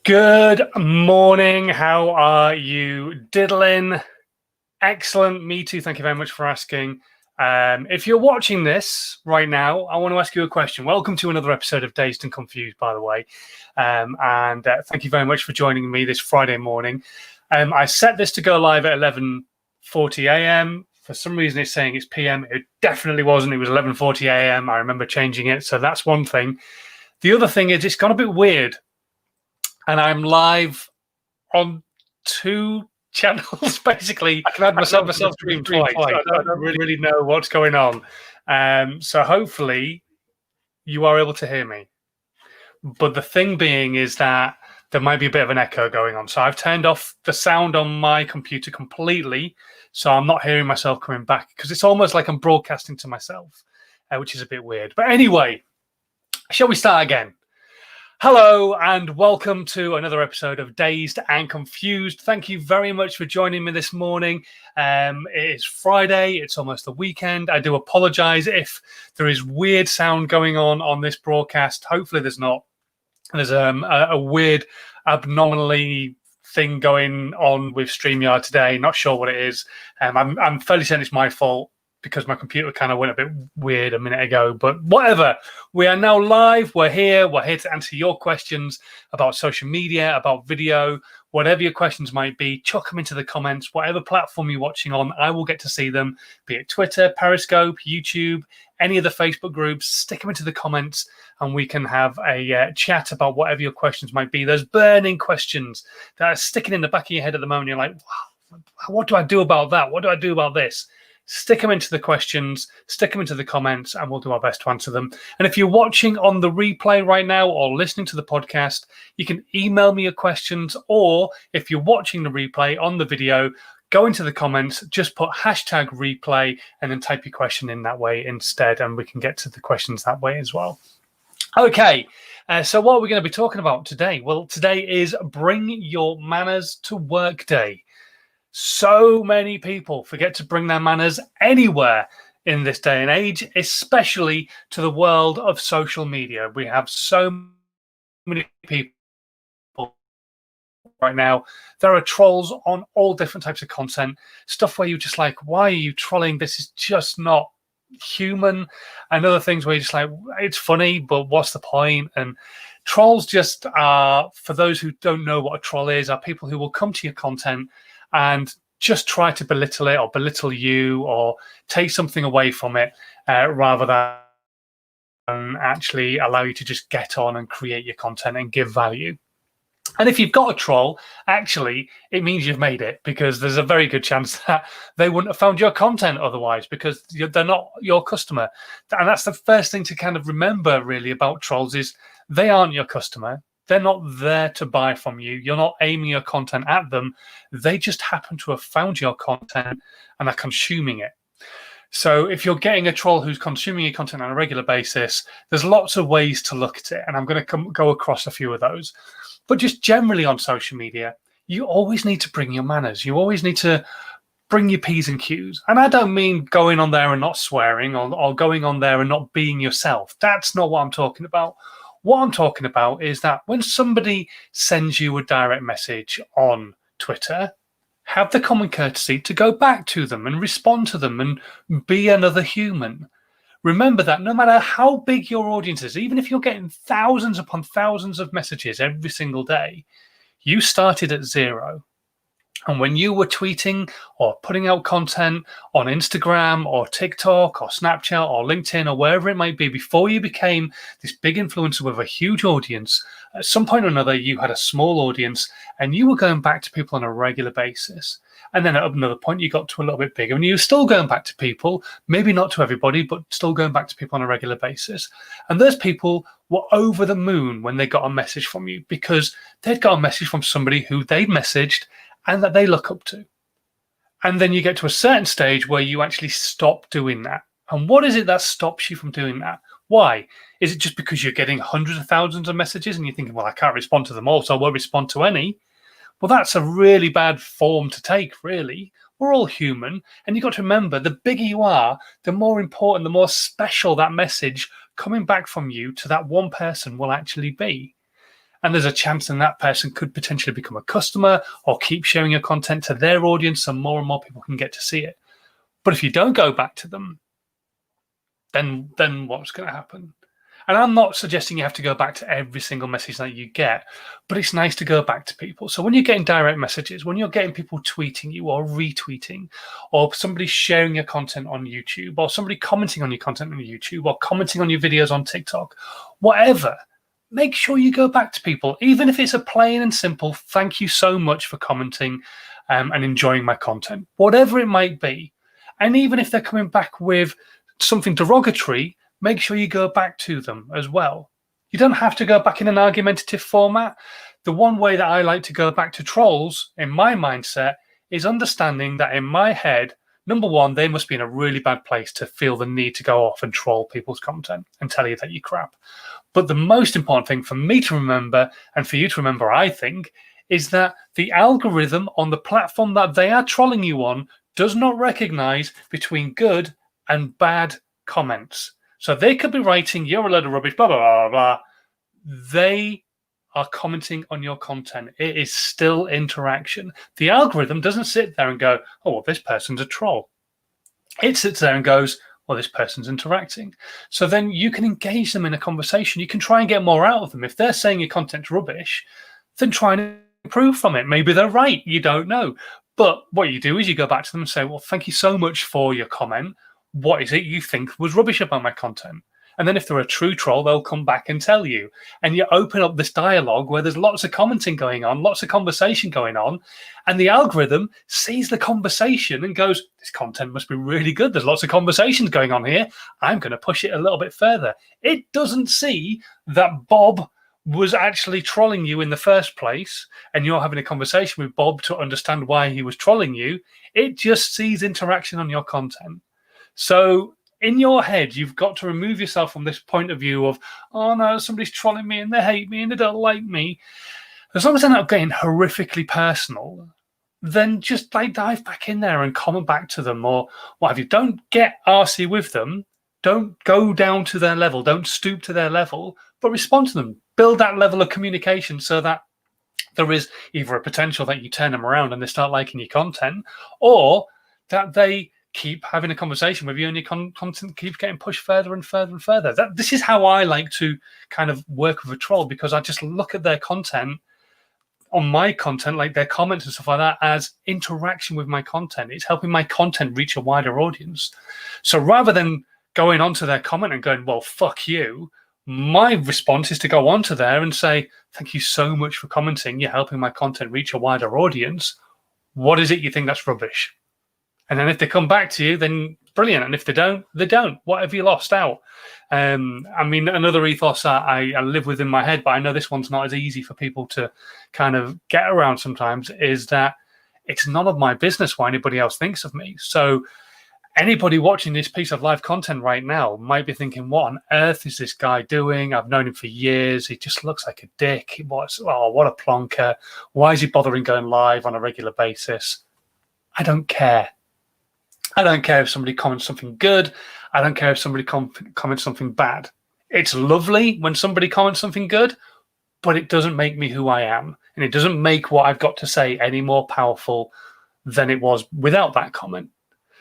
Good morning. How are you diddling? Excellent. Me too. Thank you very much for asking. If you're watching this right now, I want to ask you a question. Welcome to another episode of Dazed and Confused, by the way. And thank you very much for joining me this Friday morning. I set this to go live at 11:40 a.m. For some reason, it's saying it's p.m. It definitely wasn't. It was 11:40 a.m. I remember changing it. So that's one thing. The other thing is it's gone a bit weird. And I'm live on two channels, basically. I can add myself stream twice. So I don't really know what's going on. So hopefully you are able to hear me. But the thing being is that there might be a bit of an echo going on. So I've turned off the sound on my computer completely. So I'm not hearing myself coming back because it's almost like I'm broadcasting to myself, which is a bit weird. But anyway, shall we start again? Hello and welcome to another episode of Dazed and Confused. Thank you very much for joining me this morning. It is Friday. It's almost the weekend. I do apologize if there is weird sound going on this broadcast. Hopefully there's not. There's a weird abnormally thing going on with StreamYard today. Not sure what it is. I'm fairly certain it's my fault, because my computer kind of went a bit weird a minute ago, but whatever. We are now live. We're here to answer your questions about social media, about video, whatever your questions might be. Chuck them into the comments. Whatever platform you're watching on, I will get to see them, be it Twitter, Periscope, YouTube, any of the Facebook groups. Stick them into the comments and we can have a chat about whatever your questions might be. Those burning questions that are sticking in the back of your head at the moment. You're like, wow, what do I do about that? What do I do about this? Stick them into the questions, stick them into the comments, and we'll do our best to answer them. And if you're watching on the replay right now or listening to the podcast, you can email me your questions, or if you're watching the replay on the video, go into the comments, just put hashtag replay, and then type your question in that way instead, and we can get to the questions that way as well. Okay, so what are we going to be talking about today? Well, today is Bring Your Manners to Work Day. So many people forget to bring their manners anywhere in this day and age, especially to the world of social media. We have so many people right now. There are trolls on all different types of content, stuff where you're just like, why are you trolling? This is just not human. And other things where you're just like, it's funny, but what's the point? And trolls just are, for those who don't know what a troll is, are people who will come to your content and just try to belittle it or belittle you or take something away from it rather than actually allow you to just get on and create your content and give value. And if you've got a troll, actually, it means you've made it, because there's a very good chance that they wouldn't have found your content otherwise, because they're not your customer. And that's the first thing to kind of remember really about trolls, is they aren't your customer. They're not there to buy from you. You're not aiming your content at them. They just happen to have found your content and are consuming it. So if you're getting a troll who's consuming your content on a regular basis, there's lots of ways to look at it. And I'm going to go across a few of those. But just generally on social media, you always need to bring your manners. You always need to bring your P's and Q's. And I don't mean going on there and not swearing or going on there and not being yourself. That's not what I'm talking about. What I'm talking about is that when somebody sends you a direct message on Twitter, have the common courtesy to go back to them and respond to them and be another human. Remember that no matter how big your audience is, even if you're getting thousands upon thousands of messages every single day, you started at zero. And when you were tweeting or putting out content on Instagram or TikTok or Snapchat or LinkedIn or wherever it might be, before you became this big influencer with a huge audience, at some point or another, you had a small audience and you were going back to people on a regular basis. And then at another point, you got to a little bit bigger and you were still going back to people, maybe not to everybody, but still going back to people on a regular basis. And those people were over the moon when they got a message from you, because they'd got a message from somebody who they'd messaged and that they look up to. And then you get to a certain stage where you actually stop doing that. And what is it that stops you from doing that? Why? Is it just because you're getting hundreds of thousands of messages and you're thinking, well, I can't respond to them all, so I won't respond to any? Well, that's a really bad form to take, really. We're all human. And you've got to remember, the bigger you are, the more important, the more special that message coming back from you to that one person will actually be. And there's a chance that that person could potentially become a customer or keep sharing your content to their audience so more and more people can get to see it. But if you don't go back to them, then what's going to happen? And I'm not suggesting you have to go back to every single message that you get, but it's nice to go back to people. So when you're getting direct messages, when you're getting people tweeting you or retweeting, or somebody sharing your content on YouTube, or somebody commenting on your content on YouTube, or commenting on your videos on TikTok, whatever, make sure you go back to people, even if it's a plain and simple, thank you so much for commenting and enjoying my content, whatever it might be. And even if they're coming back with something derogatory, make sure you go back to them as well. You don't have to go back in an argumentative format. The one way that I like to go back to trolls in my mindset is understanding that in my head, number one, they must be in a really bad place to feel the need to go off and troll people's content and tell you that you're crap. But the most important thing for me to remember, and for you to remember, I think, is that the algorithm on the platform that they are trolling you on does not recognize between good and bad comments. So they could be writing, you're a load of rubbish, blah, blah, blah, blah. They are commenting on your content. It is still interaction. The algorithm doesn't sit there and go, oh, well, this person's a troll. It sits there and goes, well, this person's interacting. So then you can engage them in a conversation. You can try and get more out of them. If they're saying your content's rubbish, then try and improve from it. Maybe they're right. You don't know. But what you do is you go back to them and say, well, thank you so much for your comment. What is it you think was rubbish about my content? And then if they're a true troll, they'll come back and tell you. And you open up this dialogue where there's lots of commenting going on, lots of conversation going on. And the algorithm sees the conversation and goes, this content must be really good. There's lots of conversations going on here. I'm going to push it a little bit further. It doesn't see that Bob was actually trolling you in the first place, and you're having a conversation with Bob to understand why he was trolling you. It just sees interaction on your content. So in your head, you've got to remove yourself from this point of view of, oh no, somebody's trolling me and they hate me and they don't like me. As long as they're not getting horrifically personal, then just dive back in there and comment back to them, or what have you. Don't get arsey with them. Don't go down to their level. Don't stoop to their level, but respond to them. Build that level of communication so that there is either a potential that you turn them around and they start liking your content, or that they keep having a conversation with you and your content keeps getting pushed further and further and further. This is how I like to kind of work with a troll, because I just look at their content on my content, like their comments and stuff like that, as interaction with my content. It's helping my content reach a wider audience. So rather than going onto their comment and going, well, fuck you, my response is to go onto there and say, thank you so much for commenting. You're helping my content reach a wider audience. What is it you think that's rubbish? And then if they come back to you, then brilliant. And if they don't, they don't. What have you lost out? I mean, another ethos I live with in my head, but I know this one's not as easy for people to kind of get around sometimes, is that it's none of my business what anybody else thinks of me. So anybody watching this piece of live content right now might be thinking, what on earth is this guy doing? I've known him for years. He just looks like a dick. What a plonker. Why is he bothering going live on a regular basis? I don't care. I don't care if somebody comments something good. I don't care if somebody comments something bad. It's lovely when somebody comments something good, but it doesn't make me who I am. And it doesn't make what I've got to say any more powerful than it was without that comment.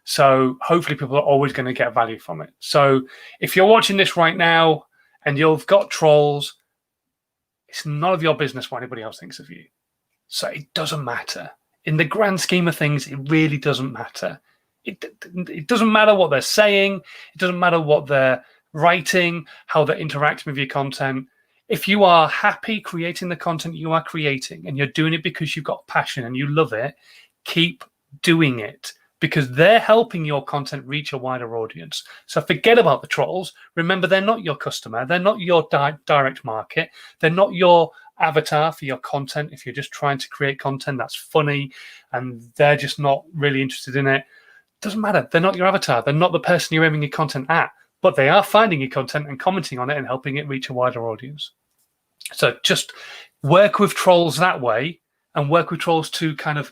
So hopefully people are always going to get value from it. So if you're watching this right now and you've got trolls, it's none of your business what anybody else thinks of you. So it doesn't matter. In the grand scheme of things, it really doesn't matter. It doesn't matter what they're saying. It doesn't matter what they're writing, how they're interacting with your content. If you are happy creating the content you are creating and you're doing it because you've got passion and you love it, keep doing it, because they're helping your content reach a wider audience. So forget about the trolls. Remember, they're not your customer. They're not your direct market. They're not your avatar for your content. If you're just trying to create content that's funny and they're just not really interested in it, doesn't matter. They're not your avatar. They're not the person you're aiming your content at, but they are finding your content and commenting on it and helping it reach a wider audience. So just work with trolls that way, and work with trolls to kind of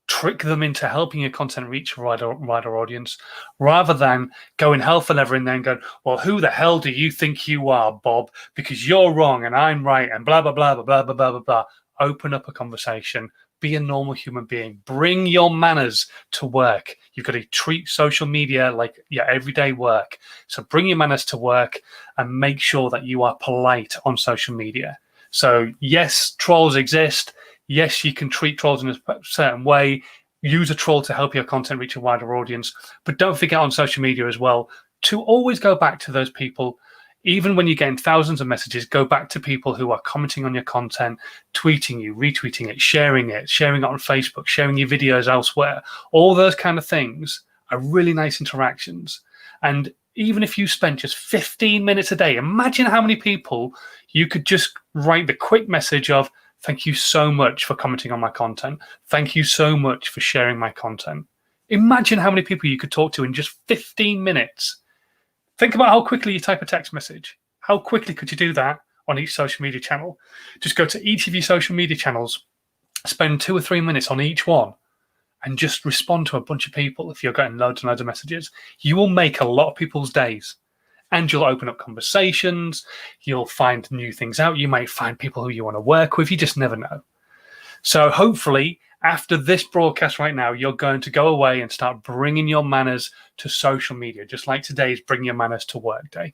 trick them into helping your content reach a wider audience, rather than going hell for leather and then going, well, who the hell do you think you are, Bob? Because you're wrong and I'm right and blah, blah, blah, blah, blah, blah, blah, blah, blah. Open up a conversation. Be a normal human being. Bring your manners to work. You've got to treat social media like your everyday work. So bring your manners to work and make sure that you are polite on social media. So yes, trolls exist. Yes, you can treat trolls in a certain way. Use a troll to help your content reach a wider audience. But don't forget on social media as well to always go back to those people. Even when you're getting thousands of messages, go back to people who are commenting on your content, tweeting you, retweeting it, sharing it on Facebook, sharing your videos elsewhere. All those kind of things are really nice interactions. And even if you spent just 15 minutes a day, imagine how many people you could just write the quick message of, thank you so much for commenting on my content. Thank you so much for sharing my content. Imagine how many people you could talk to in just 15 minutes. Think about how quickly you type a text message. How quickly could you do that on each social media channel? Just go to each of your social media channels, spend 2 or 3 minutes on each one, and just respond to a bunch of people. If you're getting loads and loads of messages, you will make a lot of people's days. And you'll open up conversations. You'll find new things out. You might find people who you want to work with. You just never know. So hopefully, after this broadcast right now, you're going to go away and start bringing your manners to social media, just like today's Bring Your Manners to Work Day.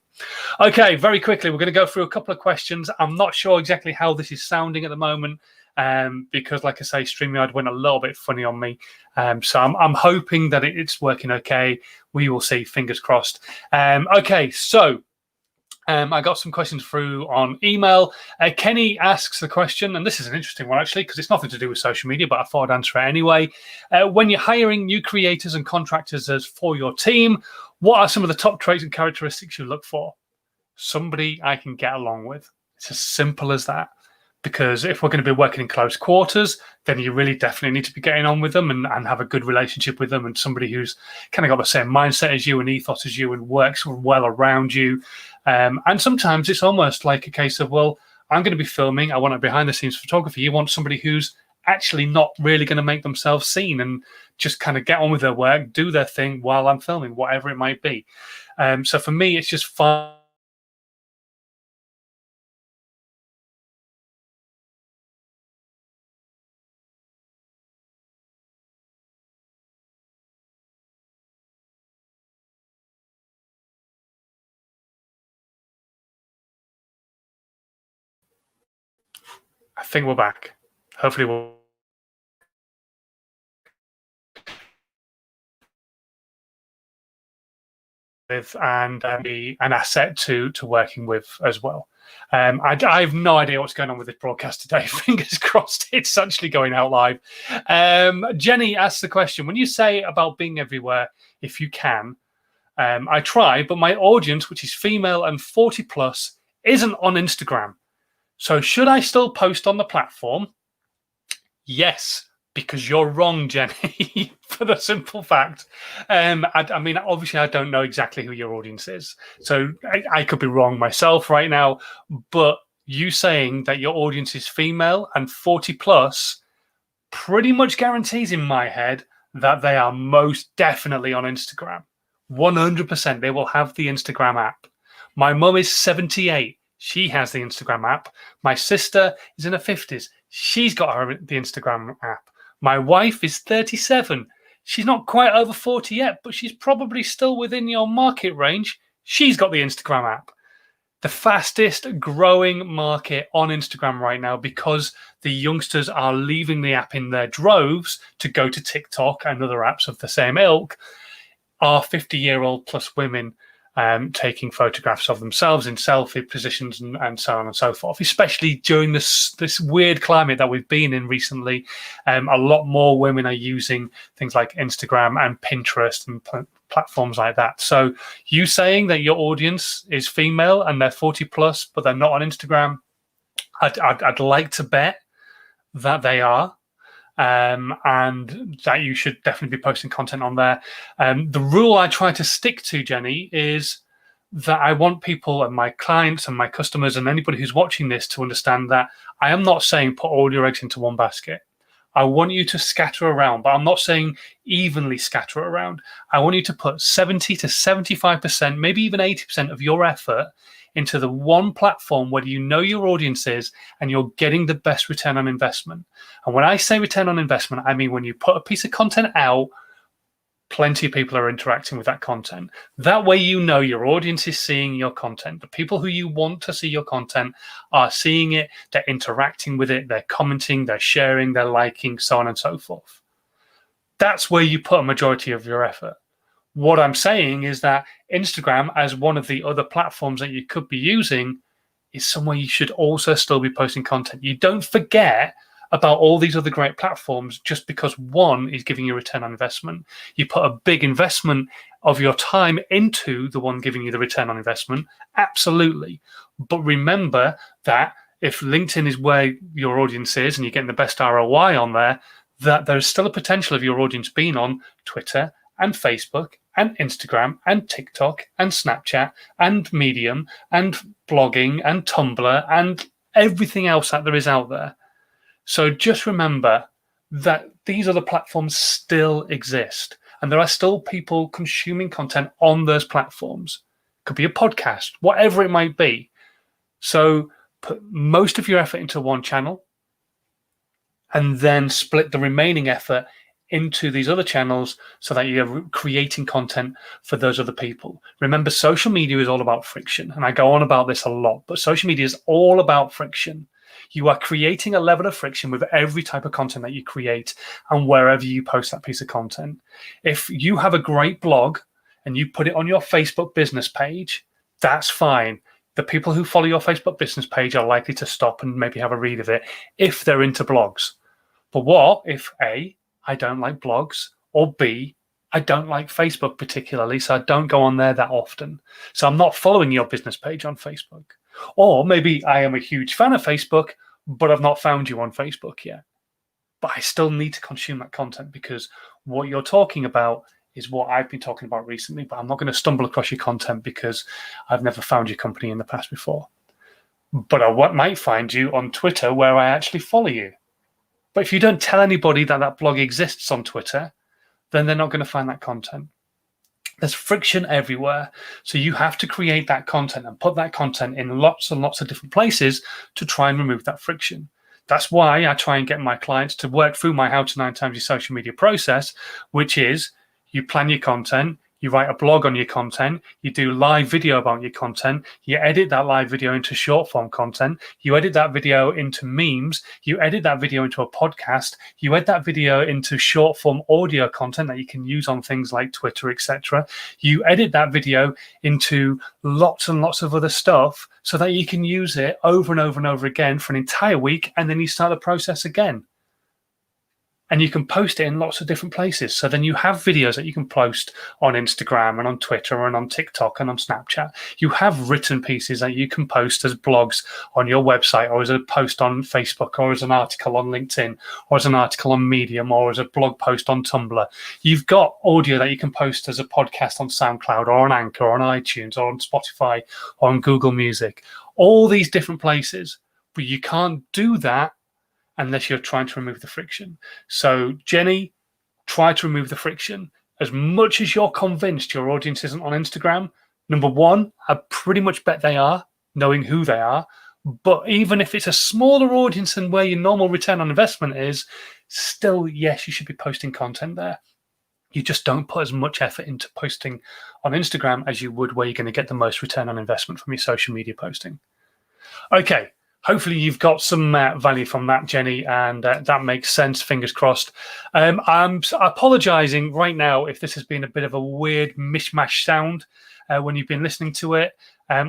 Okay, very quickly, we're going to go through a couple of questions. I'm not sure exactly how this is sounding at the moment, because, like I say, StreamYard went a little bit funny on me. So I'm hoping that it's working okay. We will see, fingers crossed. Okay, so I got some questions through on email. Kenny asks the question, and this is an interesting one, actually, because it's nothing to do with social media, but I thought I'd answer it anyway. When you're hiring new creators and contractors for your team, what are some of the top traits and characteristics you look for? Somebody I can get along with. It's as simple as that. Because if we're going to be working in close quarters, then you really definitely need to be getting on with them and have a good relationship with them, and somebody who's kind of got the same mindset as you and ethos as you and works well around you. And sometimes it's almost like a case of, well, I'm going to be filming. I want a behind-the-scenes photography. You want somebody who's actually not really going to make themselves seen and just kind of get on with their work, do their thing while I'm filming, whatever it might be. So for me, it's just fun. I think we're back. Hopefully we'll with and be an asset to working with as well. I have no idea what's going on with this broadcast today. Fingers crossed it's actually going out live. Jenny asked the question, when you say about being everywhere, if you can, I try, but my audience, which is female and 40 plus, isn't on Instagram. So should I still post on the platform? Yes, because you're wrong, Jenny, for the simple fact. I mean, obviously, I don't know exactly who your audience is. So I could be wrong myself right now. But you saying that your audience is female and 40 plus pretty much guarantees in my head that they are most definitely on Instagram. 100%. They will have the Instagram app. My mum is 78. She has the Instagram app. My sister is in her 50s. She's got the Instagram app. My wife is 37. She's not quite over 40 yet, but she's probably still within your market range. She's got the Instagram app. The fastest growing market on Instagram right now, because the youngsters are leaving the app in their droves to go to TikTok and other apps of the same ilk, are 50-year-old plus women taking photographs of themselves in selfie positions and so on and so forth, especially during this weird climate that we've been in recently. A lot more women are using things like Instagram and Pinterest and platforms like that. So you saying that your audience is female and they're 40 plus, but they're not on Instagram, I'd like to bet that they are. And that you should definitely be posting content on there. The rule I try to stick to, Jenny, is that I want people and my clients and my customers and anybody who's watching this to understand that I am not saying put all your eggs into one basket. I want you to scatter around, but I'm not saying evenly scatter around. I want you to put 70 to 75%, maybe even 80% of your effort into the one platform where you know your audience is and you're getting the best return on investment. And when I say return on investment, I mean when you put a piece of content out, plenty of people are interacting with that content. That way, you know your audience is seeing your content. The people who you want to see your content are seeing it, they're interacting with it, they're commenting, they're sharing, they're liking, so on and so forth. That's where you put a majority of your effort. What I'm saying is that Instagram, as one of the other platforms that you could be using, is somewhere you should also still be posting content. You don't forget about all these other great platforms just because one is giving you a return on investment. You put a big investment of your time into the one giving you the return on investment, absolutely. But remember that if LinkedIn is where your audience is and you're getting the best ROI on there, that there's still a potential of your audience being on Twitter and Facebook and Instagram and TikTok and Snapchat and Medium and blogging and Tumblr and everything else that there is out there. So just remember that these other platforms still exist and there are still people consuming content on those platforms. It could be a podcast, whatever it might be. So put most of your effort into one channel and then split the remaining effort into these other channels so that you're creating content for those other people. Remember, social media is all about friction. And I go on about this a lot, but social media is all about friction. You are creating a level of friction with every type of content that you create and wherever you post that piece of content. If you have a great blog and you put it on your Facebook business page, that's fine. The people who follow your Facebook business page are likely to stop and maybe have a read of it if they're into blogs. But what if A, I don't like blogs, or B, I don't like Facebook particularly, so I don't go on there that often. So I'm not following your business page on Facebook. Or maybe I am a huge fan of Facebook, but I've not found you on Facebook yet. But I still need to consume that content because what you're talking about is what I've been talking about recently, but I'm not going to stumble across your content because I've never found your company in the past before. But I might find you on Twitter where I actually follow you. But if you don't tell anybody that that blog exists on Twitter, then they're not going to find that content. There's friction everywhere. So you have to create that content and put that content in lots and lots of different places to try and remove that friction. That's why I try and get my clients to work through my How to 9 Times Your Social Media process, which is you plan your content, you write a blog on your content, you do live video about your content, you edit that live video into short form content, you edit that video into memes, you edit that video into a podcast, you edit that video into short form audio content that you can use on things like Twitter, etc. You edit that video into lots and lots of other stuff so that you can use it over and over and over again for an entire week, and then you start the process again. And you can post it in lots of different places. So then you have videos that you can post on Instagram and on Twitter and on TikTok and on Snapchat. You have written pieces that you can post as blogs on your website or as a post on Facebook or as an article on LinkedIn or as an article on Medium or as a blog post on Tumblr. You've got audio that you can post as a podcast on SoundCloud or on Anchor or on iTunes or on Spotify or on Google Music. All these different places. But you can't do that unless you're trying to remove the friction. So, Jenny, try to remove the friction. As much as you're convinced your audience isn't on Instagram, number one, I pretty much bet they are, knowing who they are. But even if it's a smaller audience than where your normal return on investment is, still, yes, you should be posting content there. You just don't put as much effort into posting on Instagram as you would where you're going to get the most return on investment from your social media posting. Okay. Hopefully you've got some value from that, Jenny, and that makes sense, fingers crossed. I'm apologizing right now if this has been a bit of a weird mishmash sound when you've been listening to it.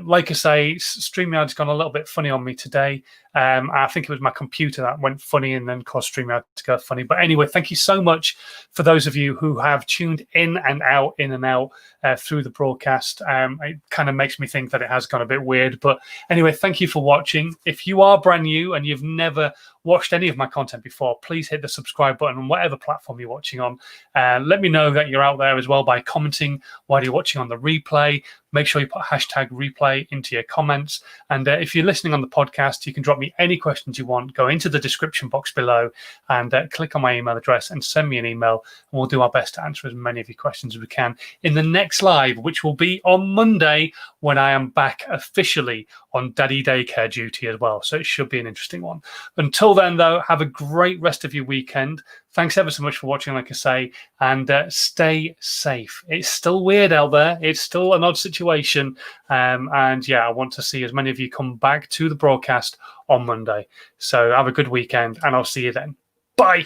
Like I say, StreamYard's gone a little bit funny on me today. I think it was my computer that went funny and then caused StreamYard to go funny. But anyway, thank you so much for those of you who have tuned in and out through the broadcast. It kind of makes me think that it has gone a bit weird. But anyway, thank you for watching. If you are brand new and you've never watched any of my content before, please hit the subscribe button on whatever platform you're watching on. Let me know that you're out there as well by commenting while you're watching on the replay, make sure you put hashtag replay into your comments. And if you're listening on the podcast, you can drop me any questions you want. Go into the description box below and click on my email address and send me an email. And we'll do our best to answer as many of your questions as we can in the next live, which will be on Monday when I am back officially on daddy daycare duty as well. So it should be an interesting one. Until then, though, have a great rest of your weekend. Thanks ever so much for watching, like I say, and stay safe. It's still weird out there. It's still an odd situation. And yeah, I want to see as many of you come back to the broadcast on Monday. So have a good weekend, and I'll see you then. Bye.